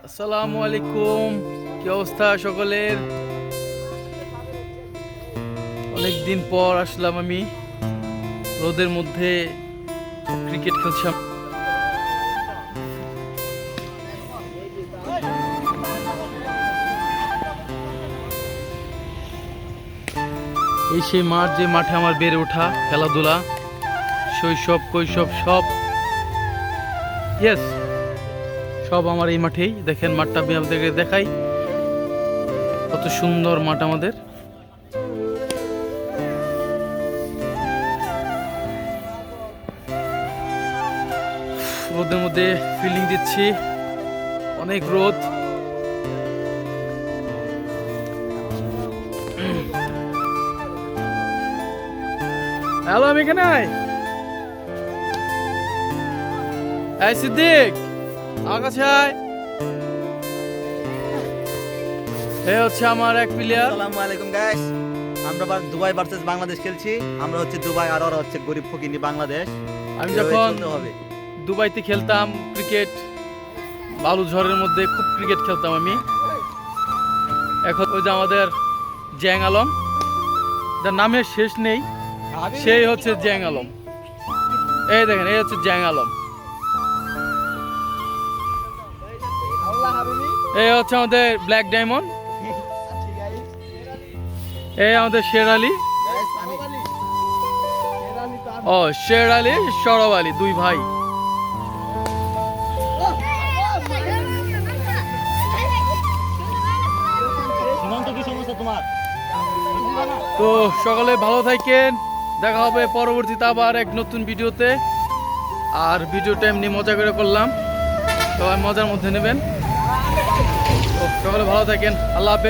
আসসালামু আলাইকুম, কি অবস্থা সকলের? অনেকদিন পর আসলাম আমি রোদের মধ্যে ক্রিকেট খেলছিলাম। এই সেই মাঠ, যে মাঠে আমার বেড়ে ওঠা, খেলাধুলা, শৈশব কৈশব সব, ইয়েস, সব আমার এই মাঠেই। দেখেন মাঠটা আমি আপনাদেরকে দেখাই, কত সুন্দর মাঠ আমাদের। রোদের মধ্যে ফিল্ডিং দিচ্ছি, অনেক রোদ। হ্যালো, আমি এখানে এই সিদ্দিক, আমার কাছে আয়। এই হচ্ছে আমার এক প্লেয়ার। আসসালামু আলাইকুম গাইস, আমরা দুবাই ভার্সেস বাংলাদেশ খেলছি। আমরা হচ্ছে দুবাই আর ওরা হচ্ছে গরিব ফকিনি বাংলাদেশ। আমি যখন হবে দুবাইতে খেলতাম ক্রিকেট, বালু ঝড়ের মধ্যে খুব ক্রিকেট খেলতাম আমি। এখন ওই যে আমাদের জ্যাং আলম, যার নামের শেষ নেই, সেই হচ্ছে জ্যাং আলম। এই দেখেন, এই হচ্ছে জ্যাং আলম। এই হচ্ছে আমাদের ব্ল্যাক ডায়মন্ড। এই আমাদের শের আলী। ও, শের আলী, সরব আলী, দুই ভাই। তো সকলে ভালো থাকেন, দেখা হবে পরবর্তীতে আবার এক নতুন ভিডিওতে। আর ভিডিওটা এমনি মজা করে করলাম, সবাই মজার মধ্যে নেবেন। তো সকলে ভালো থাকেন, আল্লাহ হাফেজ।